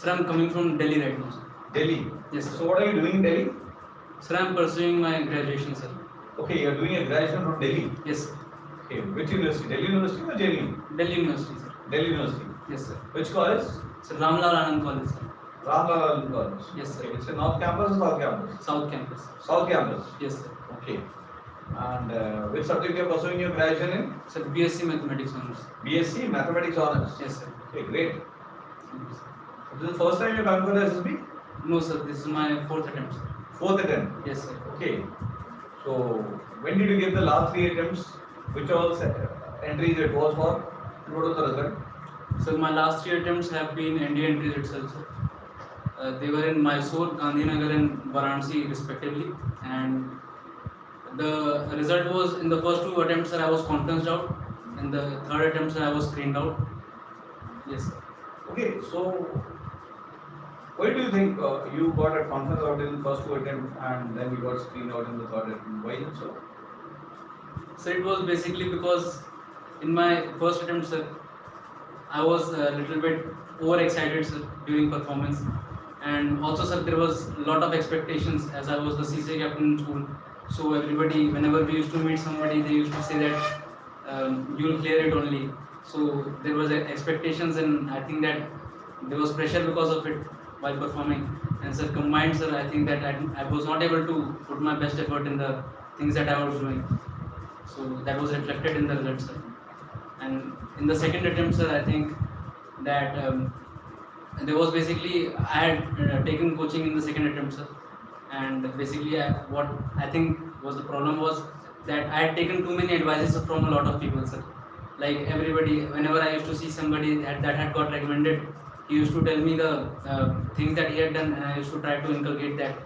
Sir, I'm coming from Delhi right now, sir. Delhi. Yes, sir. So what are you doing in Delhi? Sir, I'm pursuing my graduation, sir. Okay, you're doing a graduation from Delhi. Yes, sir. Okay, which university? Delhi University or JNU? Delhi University, sir. Delhi University. Yes, sir. Which college? Sir, Ramlal Anand College, sir. Ramlal College. Yes, sir. Okay, it's a North Campus or South Campus? South Campus. South Campus. Yes, sir. Okay. And which subject you are pursuing your graduation in? Sir, BSc Mathematics honors. BSc Mathematics honors. Yes, sir. Okay, great. Thank you, sir. So this is the first time you're coming for the SSB? No, sir. This is my fourth attempt, sir. Fourth attempt. Yes, sir. Okay. So when did you give the last 3 attempts? Which all entries it was for? And what was the result? So my last 3 attempts have been ND entries itself, sir. They were in Mysore, Gandhinagar and Varanasi respectively, and the result was in the first 2 attempts sir, I was conferenced out. In the third attempt sir, I was screened out. Yes, sir. Okay, so why do you think you got a conference out in the first 2 attempts and then you got screened out in the third attempt? Why is it so? So it was basically because in my first attempt sir, I was a little bit overexcited sir during performance, and also sir there was a lot of expectations as I was the CCA captain in school. So everybody, whenever we used to meet somebody, they used to say that you will clear it only. So there was expectations, and I think that there was pressure because of it while performing. And sir, combined sir, I think that I was not able to put my best effort in the things that I was doing. So that was reflected in the results, sir. And in the second attempt, sir, I think that there was basically I had taken coaching in the second attempt, sir. And basically, what I think was the problem was that I had taken too many advices from a lot of people, sir. Like everybody, whenever I used to see somebody that had got recommended, he used to tell me the things that he had done, and I used to try to inculcate that.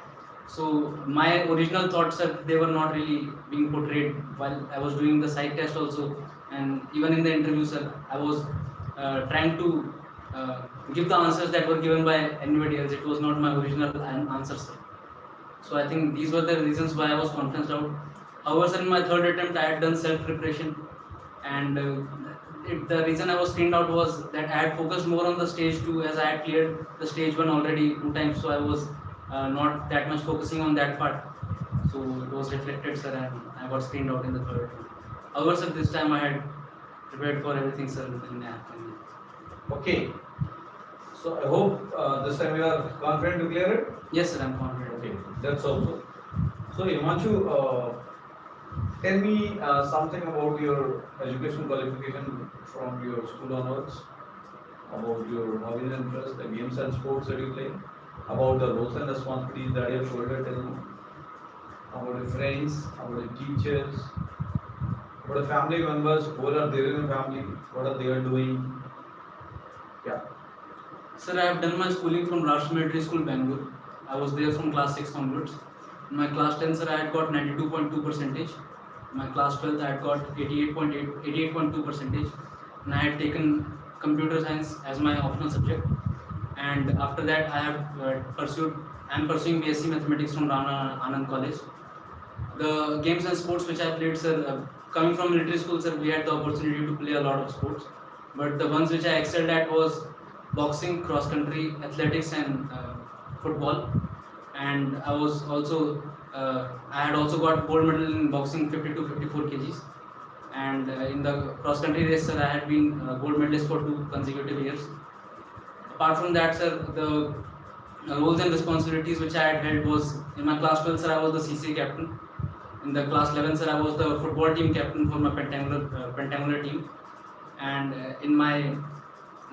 So my original thoughts, sir, they were not really being portrayed while I was doing the psych test also, and even in the interview, sir, I was trying to give the answers that were given by anybody else. It was not my original answer, sir. So I think these were the reasons why I was conferenced out. However, sir, in my third attempt, I had done self-preparation, and the reason I was screened out was that I had focused more on the stage 2, as I had cleared the stage 1 already 2 times, so I was not that much focusing on that part. So it was reflected, sir, and I got screened out in the third attempt. However, sir, this time I had prepared for everything, sir. Okay. So I hope this time you are confident to clear it? Yes, sir, I'm confident. Okay, that's also. So Himanshu, tell me something about your education qualification from your school onwards, about your hobbies and interests, the games and sports that you play, about the roles and responsibilities that you have shouldered till now, about your friends, about your teachers, about the family members, what are there in your family, what are they doing. Yeah. Sir, I have done my schooling from Rashtra Military School, Bangalore. I was there from class 6 onwards. In my class 10, sir, I had got 92.2 percentage. In my class 12, I had got 88.2 percentage. And I had taken computer science as my optional subject. And after that, I am pursuing BSc Mathematics from Ramlal Anand College. The games and sports which I played, sir, coming from military school, sir, we had the opportunity to play a lot of sports. But the ones which I excelled at was boxing, cross country, athletics, and football. And I was also I had also got gold medal in boxing 52-54 kgs. And in the cross country race, sir, I had been gold medalist for 2 consecutive years. Apart from that, sir, the roles and responsibilities which I had held was in my class 12, sir, I was the CCA captain. In the class 11, sir, I was the football team captain for my pentangular team. And in my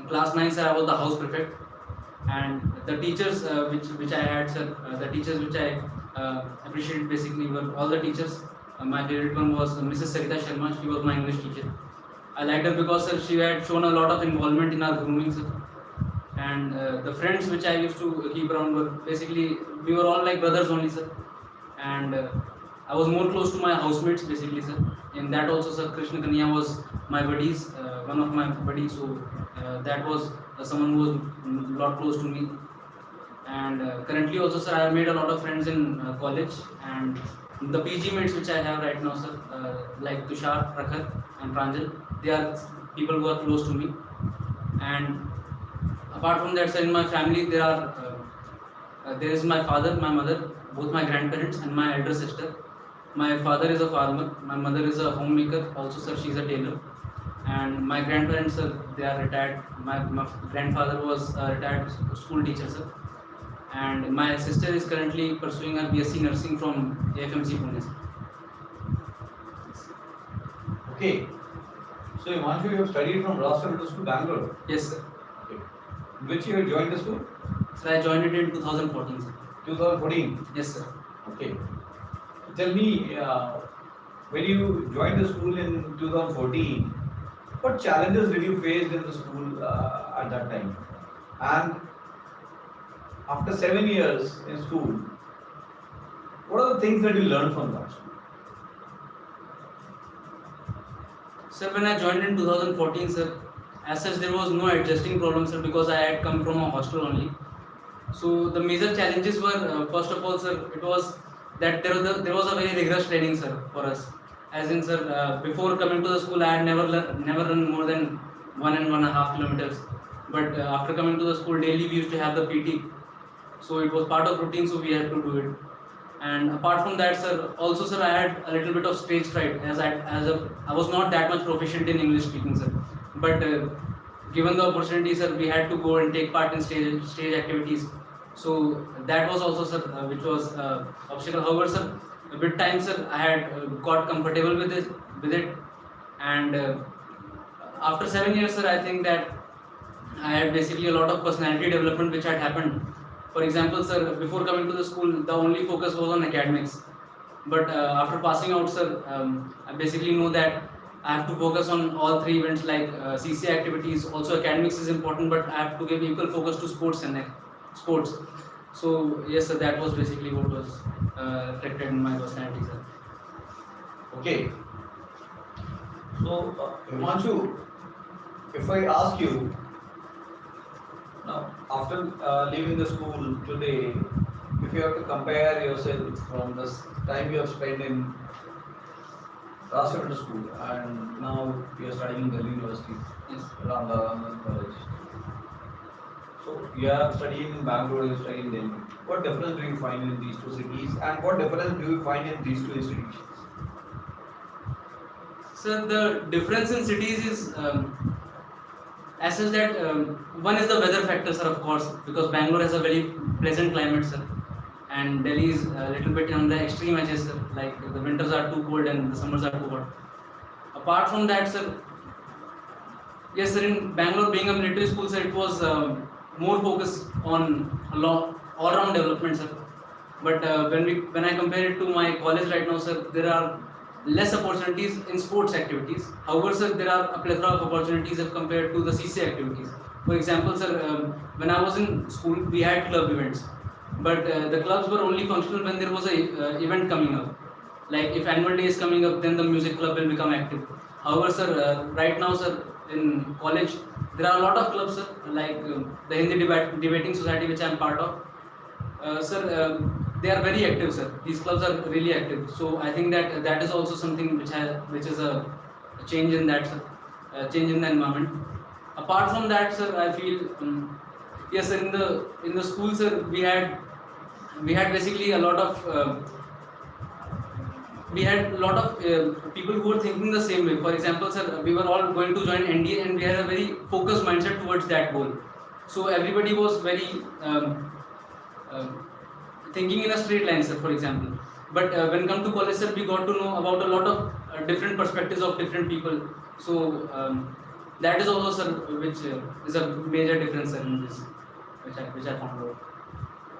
class 9, sir, I was the house prefect. And the teachers which I had, sir, the teachers which I appreciated basically were all the teachers. My favorite one was Mrs. Sarita Sharma. She was my English teacher. I liked her because, sir, she had shown a lot of involvement in our grooming, sir. And the friends which I used to keep around were basically, we were all like brothers only, sir. And I was more close to my housemates basically, sir. In that also, sir, Krishna Kanya was my buddies, one of my buddies. So that was someone who was a lot close to me. And currently also, sir, I have made a lot of friends in college, and the PG mates which I have right now, sir, like Tushar, Prakhar and Pranjal, they are people who are close to me. And apart from that, sir, in my family there is my father, my mother, both my grandparents, and my elder sister. My father is a farmer. My mother is a homemaker. Also, sir, she's a tailor. And my grandparents, sir, they are retired. My grandfather was a retired school teacher, sir. And my sister is currently pursuing her BSc nursing from AFMC Pune, sir. Okay. So Himanshu, you have studied from Rashtra Middle School, Bangalore. Yes, sir. Okay. Which year you joined the school? Sir, I joined it in 2014, sir. 2014. Yes, sir. Okay. Tell me, when you joined the school in 2014, what challenges did you face in the school at that time? And after 7 years in school, what are the things that you learned from that school? Sir, when I joined in 2014, sir, as such there was no adjusting problem, sir, because I had come from a hostel only. So the major challenges were, first of all, sir, it was that there was a very rigorous training, sir, for us. As in, sir, before coming to the school, I had never run more than 1.5 kilometers. But after coming to the school, daily we used to have the PT. So it was part of routine, so we had to do it. And apart from that, sir, also, sir, I had a little bit of stage fright, as I was not that much proficient in English speaking, sir. But given the opportunity, sir, we had to go and take part in stage activities. So that was also, sir, which was obstacle. However, sir, with time, sir, I had got comfortable with it, and after 7 years, sir, I think that I had basically a lot of personality development which had happened. For example, sir, before coming to the school, the only focus was on academics. But after passing out, sir, I basically know that I have to focus on all three events like CCA activities. Also, academics is important, but I have to give equal focus to sports and sports. So yes, sir, that was basically what was reflected in my personality, sir. Okay. So, Himanshu, if I ask you, now, after leaving the school today, if you have to compare yourself from the time you have spent in Rashtra Middle School and now you are studying in Delhi University, Yes. Ramda College. So, you are studying in Bangalore, you are studying in Delhi. What difference do you find in these two cities and what difference do you find in these two institutions? Sir, the difference in cities is as such that one is the weather factor, sir, of course, because Bangalore has a very pleasant climate, sir, and Delhi is a little bit on the extreme edges, sir. Like the winters are too cold and the summers are too hot. Apart from that, sir, yes, sir, in Bangalore being a military school, sir, it was more focused on all-round development, sir. But when I compare it to my college right now, sir, there are less opportunities in sports activities. However, sir, there are a plethora of opportunities if compared to the CCA activities. For example, sir, when I was in school, we had club events, but the clubs were only functional when there was a event coming up. Like if annual day is coming up, then the music club will become active. However, sir, right now, sir, in college, there are a lot of clubs, sir, like the Hindi Debating Society, which I am part of. Sir, they are very active, sir. These clubs are really active. So I think that that is also something which is a change in that, sir, change in the environment. Apart from that, sir, I feel yes, sir, in the school, sir, we had basically a lot of people who were thinking the same way. For example, sir, we were all going to join NDA and we had a very focused mindset towards that goal. So everybody was very thinking in a straight line, sir, for example. But when come to college, sir, we got to know about a lot of different perspectives of different people. So that is also, sir, which is a major difference, sir, in this, which I found out.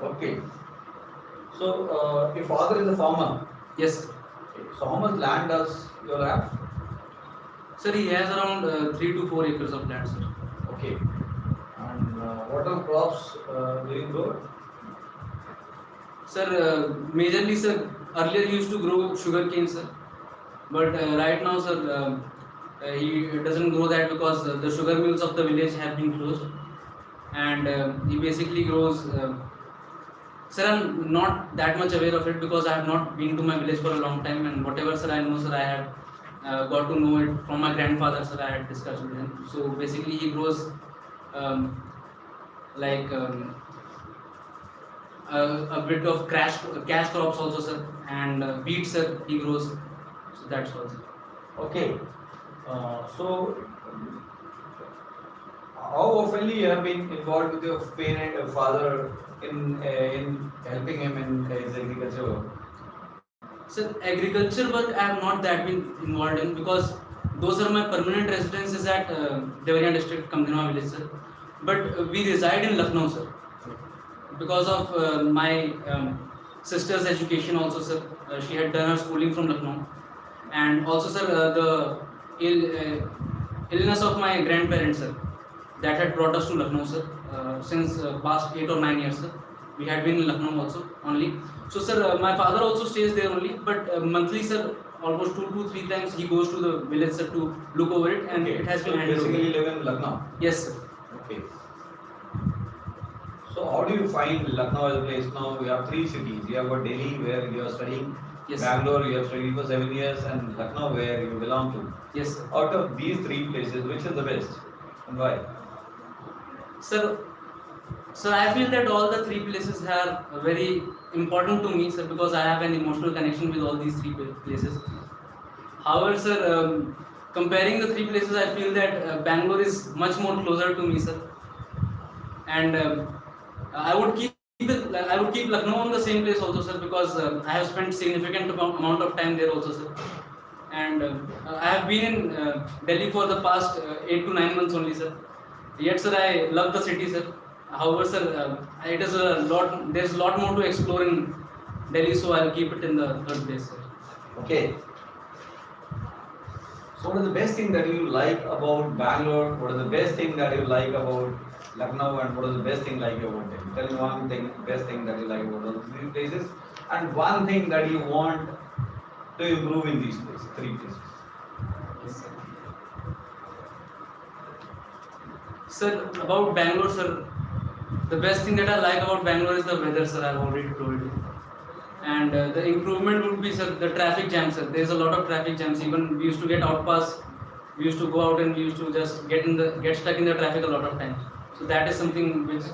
Okay. So, your father is a farmer. Yes, sir. Okay. So, how much land does your have? Sir, he has around 3 to 4 acres of land, sir. Okay. And what are crops do you grow? Sir, majorly, sir, earlier he used to grow sugarcane, sir. But right now, sir, he doesn't grow that because the sugar mills of the village have been closed. And he basically grows. Sir, I'm not that much aware of it because I have not been to my village for a long time. And whatever, sir, I know, sir, I have got to know it from my grandfather, sir. I had discussed with him. So basically, he grows like a bit of cash crops also, sir, and wheat, sir, he grows. So that's all, sir. Okay. So, how oftenly you have been involved with your parent, father, in helping him in his agriculture work? So agriculture work I have not that been involved in because those are my permanent residences at Devariya district, Kamdinwa village, sir. But we reside in Lucknow, sir, because of my sister's education also, sir. She had done her schooling from Lucknow, and also, sir, illness of my grandparents, sir, that had brought us to Lucknow, sir. Since past 8 or 9 years, sir, we had been in Lucknow also only. So, sir, my father also stays there only, but monthly, sir, almost 2 to 3 times he goes to the village, sir, to look over it, and Okay. it has So been handled. basically live in Lucknow. Yes, sir. Okay. So how do you find Lucknow as a place now? We have three cities. You have got Delhi where you are studying, Yes, sir. Bangalore you have studied for 7 years, and Lucknow where you belong to. Yes, sir. Out of these three places, which is the best and why? Sir, so I feel that all the three places are very important to me, sir, because I have an emotional connection with all these three places. However, sir, comparing the three places, I feel that Bangalore is much more closer to me, sir, and I would keep it. I would keep Lucknow on the same place also, sir, because I have spent significant amount of time there also, sir, and I have been in Delhi for the past 8 to 9 months only, sir. Yet, sir, I love the city, sir. However, sir, it is a lot. There's a lot more to explore in Delhi, so I'll keep it in the third place, sir. Okay. So what is the best thing that you like about Bangalore? What is the best thing that you like about Lucknow? And what is the best thing like about Delhi? Tell me one thing, best thing that you like about those three places, and one thing that you want to improve in these places, three places. Yes, sir. Sir, about Bangalore, sir, the best thing that I like about Bangalore is the weather, sir. I've already told you. And the improvement would be, sir, the traffic jam, sir. There's a lot of traffic jams. Even we used to get out pass, we used to go out and we used to just get stuck in the traffic a lot of times. So that is something which,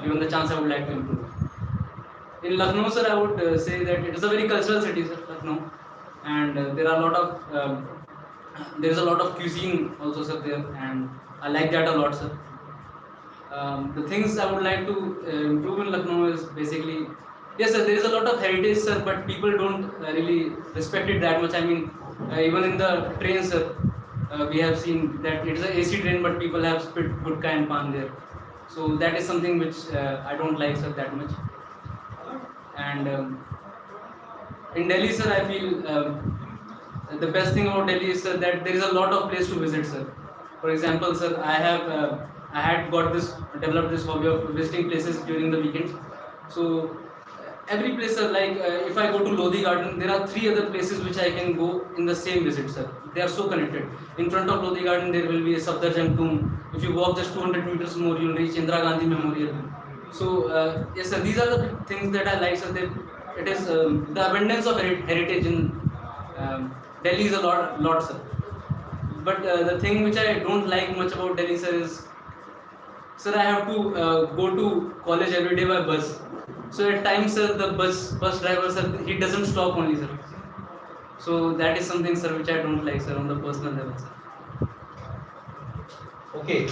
given the chance, I would like to improve. In Lucknow, sir, I would say that it is a very cultural city, sir, Lucknow, and there is a lot of cuisine also, sir, there, and I like that a lot, sir. The things I would like to improve in Lucknow is basically, yes, sir, there is a lot of heritage, sir, but people don't really respect it that much. I mean, even in the trains, sir, we have seen that it is an AC train, but people have spit gudka and pan there. So that is something which I don't like, sir, that much. And in Delhi, sir, I feel the best thing about Delhi is, sir, that there is a lot of place to visit, sir. For example, sir, I had developed this hobby of visiting places during the weekends. So every place, sir, like if I go to Lodi Garden, there are three other places which I can go in the same visit, sir. They are so connected. In front of Lodi Garden, there will be a Safdarjung tomb. If you walk just 200 meters more, you will reach Indira Gandhi Memorial. So yes, sir, these are the things that I like, sir. It is the abundance of heritage in Delhi is a lot, sir. But the thing which I don't like much about Delhi, sir, is, sir, I have to go to college every day by bus. So at times, sir, the bus driver, sir, he doesn't stop only, sir. So that is something, sir, which I don't like, sir, on the personal level, sir. Okay.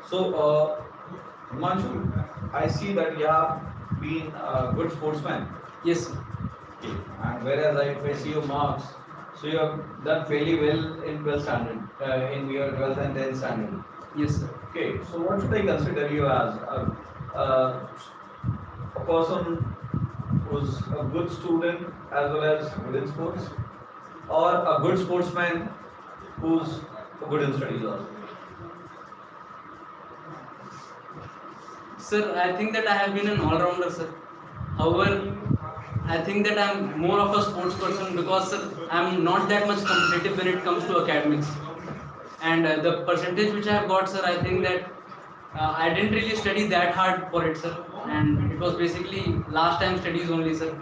So, Himanshu, I see that you have been a good sportsman. Yes, sir. Okay. And whereas if I see your marks, so you have done fairly well in 12th standard, in your 12th and 10th standard. Yes, sir. Okay. So what should I consider you as? A person who's a good student as well as good in sports, or a good sportsman who's good in studies also? Sir, I think that I have been an all-rounder, sir. However, I think that I'm more of a sports person because, sir, I'm not that much competitive when it comes to academics. And the percentage which I have got, sir, I think that I didn't really study that hard for it, sir. And it was basically last time studies only, sir.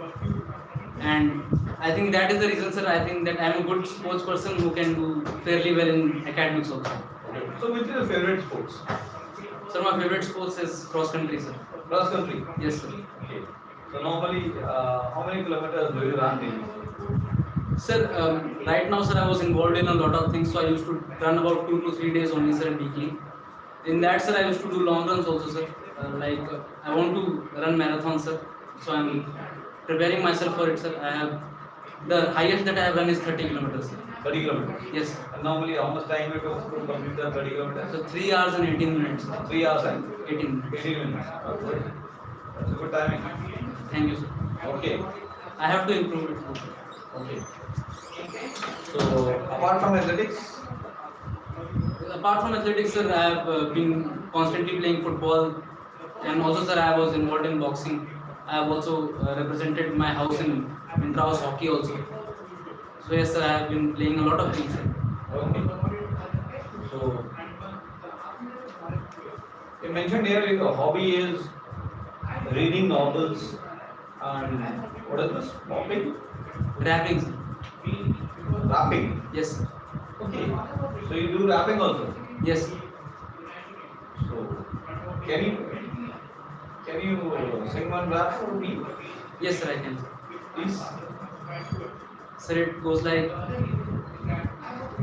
And I think that is the reason, sir. I think that I'm a good sports person who can do fairly well in academics also. So which is your favorite sports? Sir, my favorite sports is cross country, sir. Cross country. Yes, sir. Okay. So normally, how many kilometers do you run daily? Sir, right now, sir, I was involved in a lot of things, so I used to run about 2 to 3 days only, sir, weekly. In that, sir, I used to do long runs also, sir. I want to run marathon, sir. So I'm preparing myself for it, sir. I have the highest that I have run is 30 kilometers, sir. 30 kilometers. Yes, sir. And normally, how much time you took to complete the 30 kilometers? So 3 hours and 18 minutes, sir. 3 hours and 18 minutes. 18 minutes. Okay. That's a good timing. Thank you, sir. Okay. I have to improve it. Okay. So apart from athletics, Apart from athletics, sir, I have been constantly playing football, and also, sir, I was involved in boxing. I have also represented my house in intra-house hockey also. So yes, sir, I have been playing a lot of things, sir. okay. So you mentioned here your hobby is reading novels and what is this? Popping? Rapping, sir. Rapping. Yes, sir. Okay. So you do rapping also. Yes, sir. So can you sing one rap for me? Yes, sir, I can. Please. Sir, it goes like,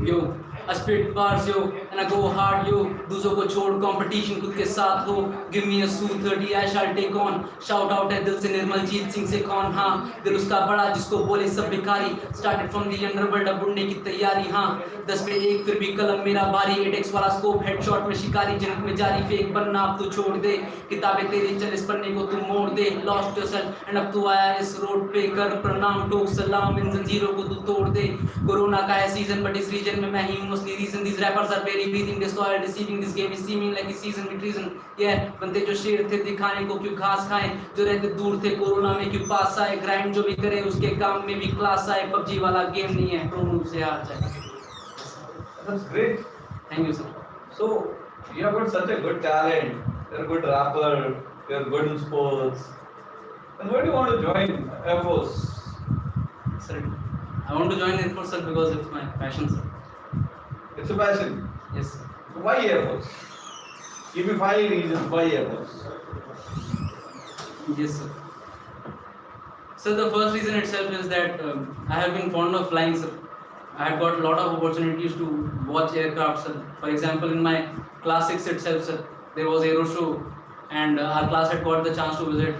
yo, I spit bars, yo, and I go hard, yo. दूसरों को छोड़ competition खुद के साथ हो. Give me a Su-30, I shall take on. Shout out है दिल से निर्मल जीत सिंह से कौन, हाँ. दिल उसका बड़ा जिसको बोले सब भिखारी. Started from the underworld, अब उड़ने की तैयारी, हाँ. 10 पे 1 फिर भी कलम मेरा भारी. 8x वाला स्कोप हेडशॉट में शिकारी. जिनक में जारी फेक बनना अब तू छोड़ दे. किताबें तेरी चल इस पन्ने को तू मोड़ दे. Lost yourself and अब तू आया इस रोड पे. कर प्रणाम ठोक सलाम इन जंजीरों को तू तोड़ दे. कोरोना का है सीजन बट इस रीजन में मैं ही हूँ mostly reason. These rappers are very breathing disloyal deceiving. This game is seeming like a season with reason. Yeah, बनते जो शेर थे दिखाने को क्यों घास खाएं. जो रहते दूर थे कोरोना में क्यों पास आए. ग्राइंड जो भी करे उसके काम में भी क्लास आए. पबजी वाला गेम नहीं है प्रो मूव से हार जाए. That's great. Thank you, sir. So you have got such a good talent. You're a good rapper. You're good in sports. And why do you want to join Air Force? Sir, I want to join Air Force, sir, because it's my passion, sir. It's a passion. Yes, sir. Why Air Force? Give me 5 reasons why Air Force. Yes, sir. So the first reason itself is that I have been fond of flying, sir. I had got a lot of opportunities to watch aircraft, sir. For example, in my class 6 itself, sir, there was Aero Show, and our class had got the chance to visit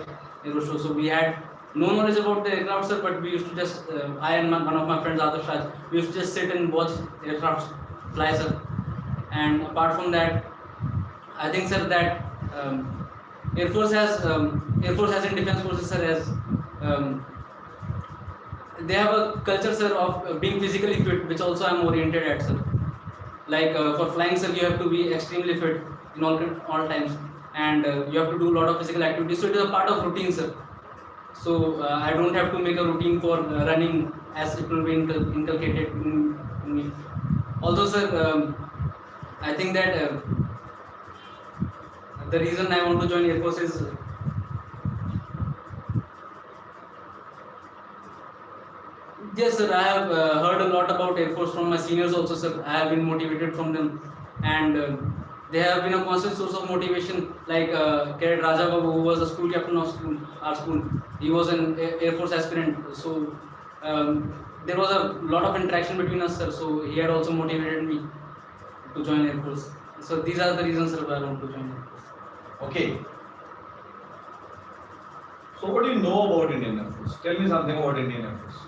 Aero Show. So we had no knowledge about the aircraft, sir, but we used to just, I and one of my friends, Adarsh Raj, we used to just sit and watch aircraft fly, sir. And apart from that, I think, sir, that Air Force has in Defense Forces, sir, has they have a culture, sir, of being physically fit, which also I'm oriented at, sir. Like for flying, sir, you have to be extremely fit in all times, and you have to do a lot of physical activities. So it is a part of routine, sir. So I don't have to make a routine for running as it will be inculcated in me. Also, sir, I think that the reason I want to join Air Force is yes, sir. I have heard a lot about Air Force from my seniors also, sir. I have been motivated from them, and they have been a constant source of motivation. Like Cadet Raja Babu, who was the school captain of our school, he was an Air Force aspirant. So there was a lot of interaction between us, sir. So he had also motivated me to join Air Force. So these are the reasons, sir, why I want to join Air Force. Okay. So what do you know about Indian Air Force? Tell me something about Indian Air Force.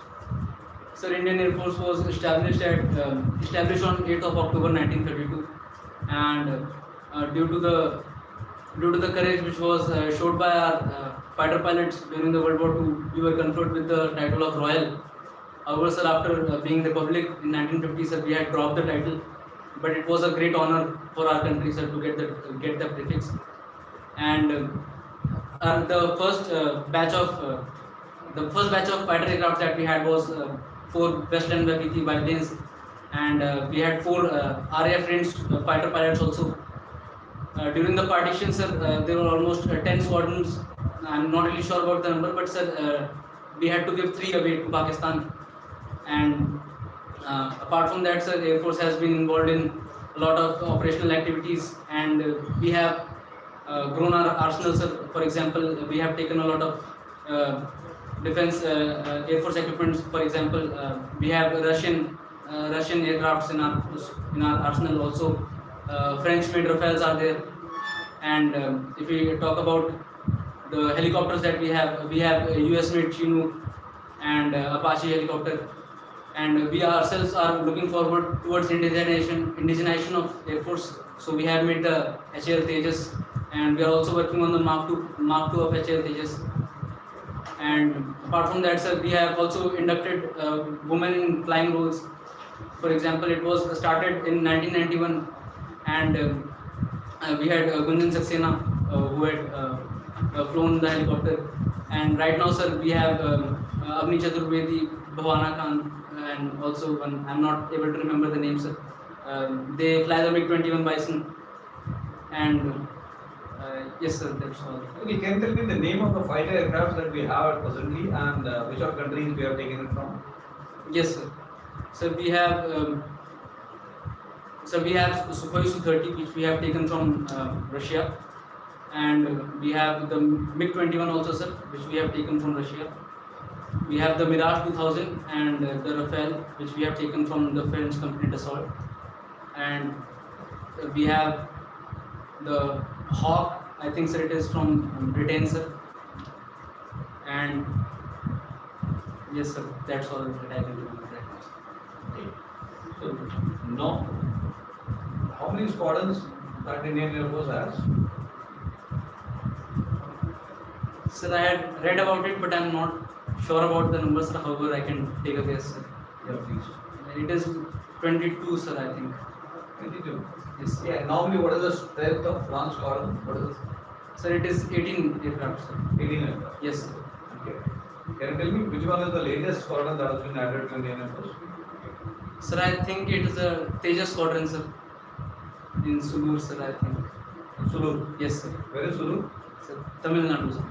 Sir, Indian Air Force was established on 8th of October 1932, and due to the courage which was showed by our fighter pilots during the World War II, we were conferred with the title of Royal. However, sir, after being Republic in 1950, sir, we had dropped the title, but it was a great honor for our country, sir, to get the prefix. And the first batch of fighter aircraft that we had was 4 Westland PT biplanes, and we had 4 RAF ranged fighter pilots also. During the partition, sir, there were almost 10 squadrons. I'm not really sure about the number, but sir, we had to give 3 away to Pakistan. And apart from that, sir, Air Force has been involved in a lot of operational activities, and we have grown our arsenal, sir. For example, we have taken a lot of defense air force equipments. For example, we have Russian aircrafts in our arsenal. Also, French made Rafales are there. And if we talk about the helicopters that we have a US made Chinook and Apache helicopter, and we ourselves are looking forward towards indigenization of Air Force. So we have made the HAL Tejas, and we are also working on the Mark II of HAL Tejas. And apart from that, sir, we have also inducted women in flying roles. For example, it was started in 1991, and we had Gunjan Saxena, who had flown the helicopter. And right now, sir, we have Avni Chaturvedi, Bhavana Khan, and also one, I'm not able to remember the name, sir. They fly the MiG-21 Bison. And yes, sir, that's all. Okay, can you tell me the name of the fighter aircraft that we have presently and which are countries we have taken it from? Yes, sir. So we have Sukhoi Su-30, which we have taken from Russia, and we have the MiG-21 also, sir, which we have taken from Russia. We have the Mirage 2000 and the Rafale, which we have taken from the French company Dassault, and we have the Hawk. I think, sir, it is from Britain, sir. And yes, sir, that's all that I can remember right now. Okay. So now, how many squadrons that Indian Air Force has? Sir, I had read about it, but I'm not sure about the numbers. However, I can take a guess, sir. Yeah, please. It is 22, sir, I think. 22. Yes, sir. Yeah, normally what is the strength of one squadron? What is it? Sir, it is 18 aircraft, sir. 18 aircraft. Yes, sir. Okay. Can you tell me which one is the latest squadron that has been added to Indian Air Force? Sir, I think it is a Tejas squadron, sir. In Sulur, sir, I think. Sulu. Yes, sir. Where is Sulu? Sir, Tamil Nadu, sir.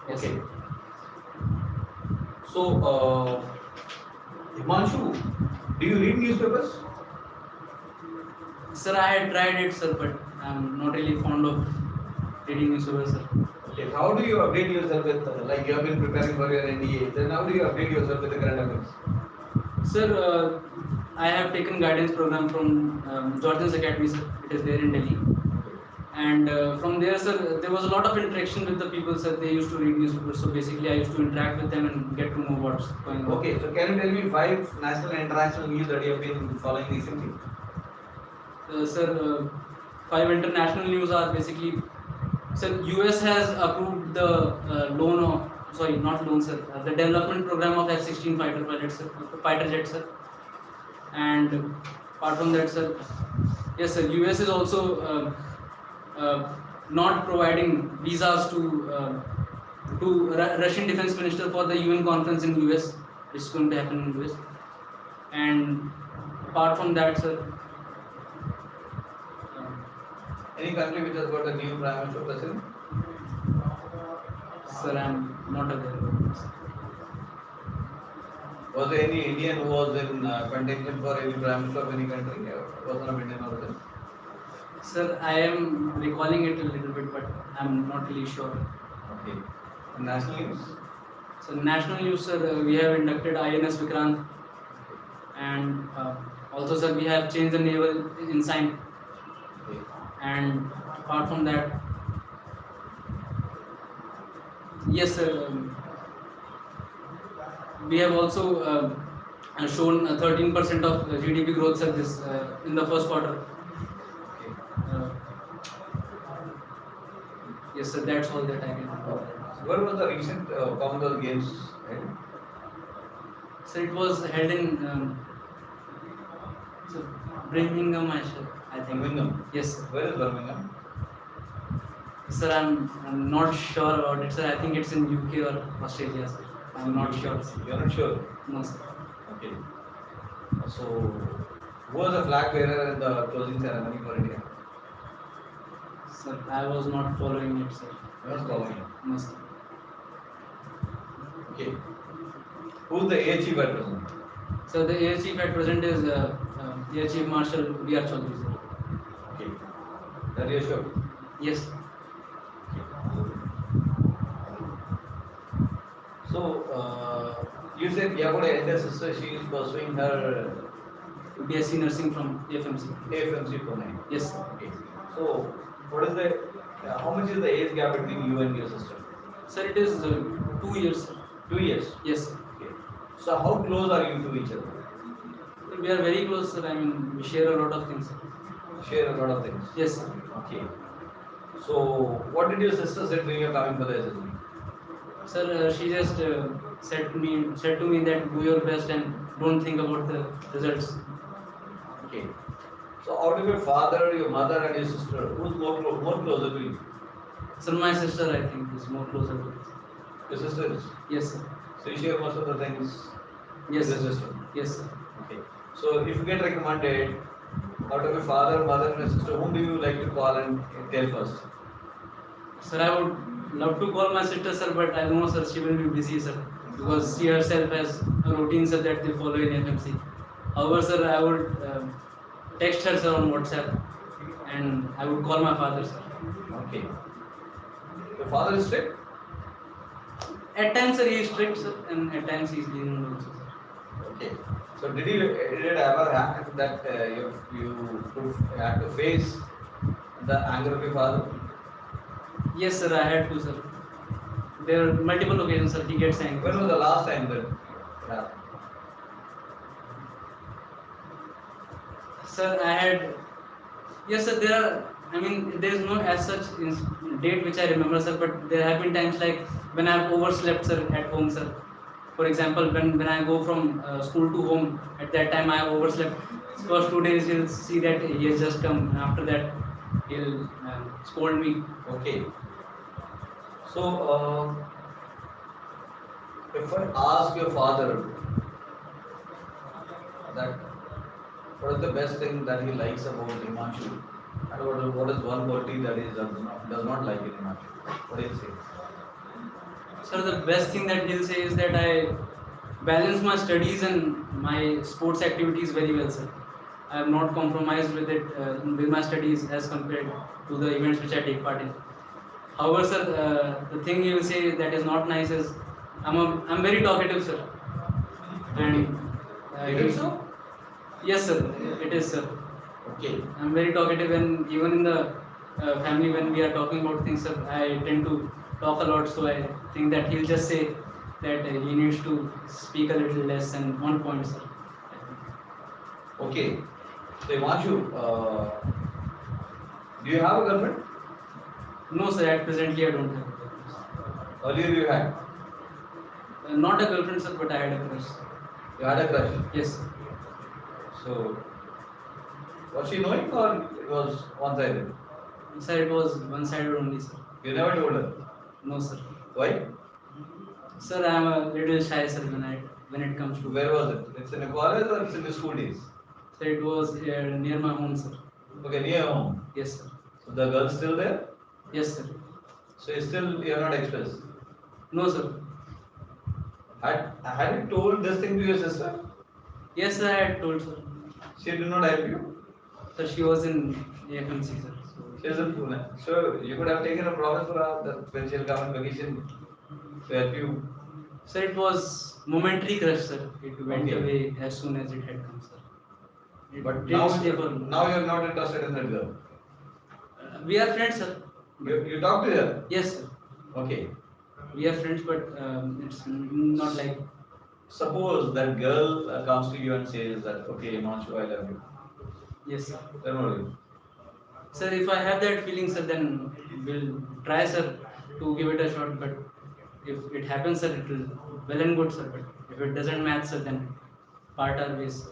Yes, Okay. sir. So, Himanshu, do you read newspapers? Sir, I had tried it, sir, but I'm not really fond of reading newspapers, sir. Okay. How do you update yourself with, like you have been preparing for your NDA, then how do you update yourself with the current affairs? Sir, I have taken guidance program from Jordan's Academy, sir. It is there in Delhi. And from there, sir, there was a lot of interaction with the people, sir. They used to read newspapers, so basically I used to interact with them and get to know what's going on. Okay, so can you tell me 5 national and international news that you have been following recently? Sir, 5 international news are basically, sir, US has approved the the development program of F-16 fighter jets, sir. And apart from that, sir, yes, sir, US is also not providing visas to Russian defense minister for the UN conference in US, which is going to happen in US. And apart from that, sir, Any country which has got a new prime minister president? sir, I'm not aware of this. Was there any Indian who was in contention for any prime minister of any country? Was not of Indian origin? Sir, I am recalling it a little bit, but I'm not really sure. Okay. And national news? So national news, sir, we have inducted INS Vikrant, and also, sir, we have changed the naval ensign. Okay. And apart from that, yes, sir, we have also shown 13% of GDP growth, sir, this in the first quarter. Okay. Yes, sir, that's all that I can do. Where was the recent Commonwealth Games held? So it was held in so Birmingham, I think. Birmingham. Yes, sir. Where is Birmingham? Sir, I'm not sure about it, sir. I think it's in UK or Australia, sir. I'm not sure. You're not sure? No, sir. Okay. So, who was the flag bearer in the closing ceremony for India? Sir, I was not following it, sir. You are following. No, sir. Okay. Who's the Air Chief at present? So the Air Chief at present is Air Chief Marshal B.R. Chaudhary, sir. That you sure? Yes. So, you said you have got an elder sister, she is pursuing her BSc nursing from FMC. AFMC Pune. Yes. Okay. So, what is the, how much is the age gap between you and your sister? Sir, it is 2 years. 2 years. Yes. Okay. So, how close are you to each other? We are very close, sir. I mean, we share a lot of things. Share a lot of things. Yes, sir. Okay. So, what did your sister say when you are coming for the SSB? Sir, she just said to me that do your best and don't think about the results. Okay. So, out of your father, your mother, and your sister, who's more closer to you? Sir, my sister, I think, is more closer to this. Your sister is. Yes, sir. So, you share most of the things Yes, with sir. your sister. Yes, sir. Okay. So, if you get recommended out of your father, mother, and your sister, whom do you like to call and tell first? Sir, I would love to call my sister, sir, but I know, sir, she will be busy, sir, because she herself has a routine, sir, that they follow in FMC. However, sir, I would text her, sir, on WhatsApp, and I would call my father, sir. Okay. Your father is strict? At times, sir, he is strict, sir, and at times he is lenient also, sir. Okay. So did it ever happen that you had to face the anger of your father? Yes, sir, I had to, sir. There are multiple occasions, sir, he gets angry. When was the last time that it happened? Sir, I had. Yes, sir, there are. I mean, there is no as such date which I remember, sir, but there have been times like when I have overslept, sir, at home, sir. For example, when I go from school to home, at that time I have overslept. First 2 days he'll see that he has just come, and after that he'll scold me. Okay. So, if I ask your father that what is the best thing that he likes about Himanshu, and what is one quality that he does not like in Himanshu, what do you say? Sir, the best thing that he'll say is that I balance my studies and my sports activities very well, sir. I have not compromised with it with my studies as compared to the events which I take part in. However, sir, the thing he will say that is not nice is I'm very talkative, sir. And You think so? yes, sir, it is, sir. Okay. I'm very talkative, and even in the family when we are talking about things, sir, I tend to talk a lot. So I think that he'll just say that he needs to speak a little less and on point, sir. Okay. So, Himanshu, do you have a girlfriend? No, sir, at presently I don't have a girlfriend. Earlier you had. Not a girlfriend, sir, but I had a crush. You had a crush. Yes, sir. So, was she knowing or it was one-sided? Sir, it was one-sided only, sir. You never told her. No, sir. Why? Sir, I am a little shy, sir, when it comes to. Where was it? It's in a college or it's in the school days? Sir, it was near my home, sir. Okay, near home. Yes, sir. So the girl's still there? Yes, sir. So you have not expressed. No, sir. Had you told this thing to your sister? Yes, sir, I had told, sir. She did not help you? Sir, she was in AFMC, sir. She is in Pune. So you could have taken a promise for her that when she'll come on vacation to help you. Sir, it was momentary crush, sir. It went Okay. away as soon as it had come, sir. It But didn't now, stay for long. now you're not interested in that girl. We are friends, sir. You talk to her? Yes, sir. Okay. We are friends, but it's not like. Suppose that girl comes to you and says that, okay, Himanshu, I love you. Yes, sir. Then what do you do? Sir, if I have that feeling, sir, then we'll try, sir, to give it a shot. But if it happens, sir, it will well and good, sir. But if it doesn't match, sir, then part our ways, sir.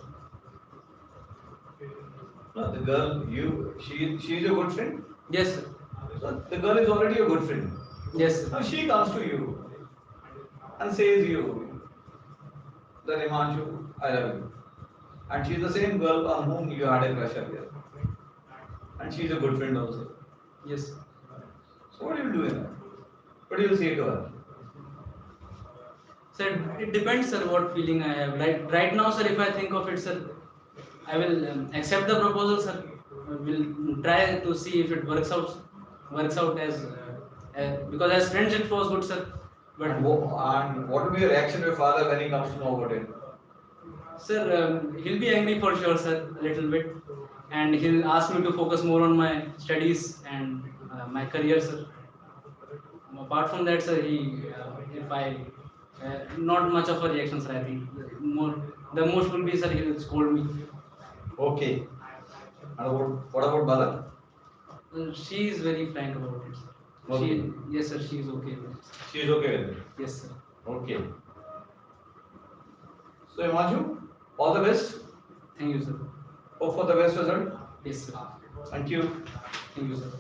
No, the girl, she is your good friend. Yes, sir. So the girl is already your good friend. Yes, sir. Now she comes to you and says you that Himanshu, I love you. And she is the same girl on whom you had a crush earlier. And she is a good friend also. Yes, sir. So what do you do in that? What do you say to her? Sir, it depends, sir, what feeling I have. Like right now, sir, if I think of it, sir, I will accept the proposal, sir. we'll try to see if it works out as because as friends it was good, sir. But And what will be the reaction of your father when he comes to know about it? sir, he'll be angry for sure, sir, a little bit, and he'll ask me to focus more on my studies and my career, sir. Apart from that, sir, if I, not much of a reaction, sir. I think the most will be, sir, he'll scold me. Okay. And what about mother? She is very frank about it, sir. Okay. Yes, sir, she is okay with it. She is okay with it. Yes, sir. Okay. So Himanshu, all the best. Thank you, sir. Hope for the best result. Yes, sir. Thank you. Thank you, sir.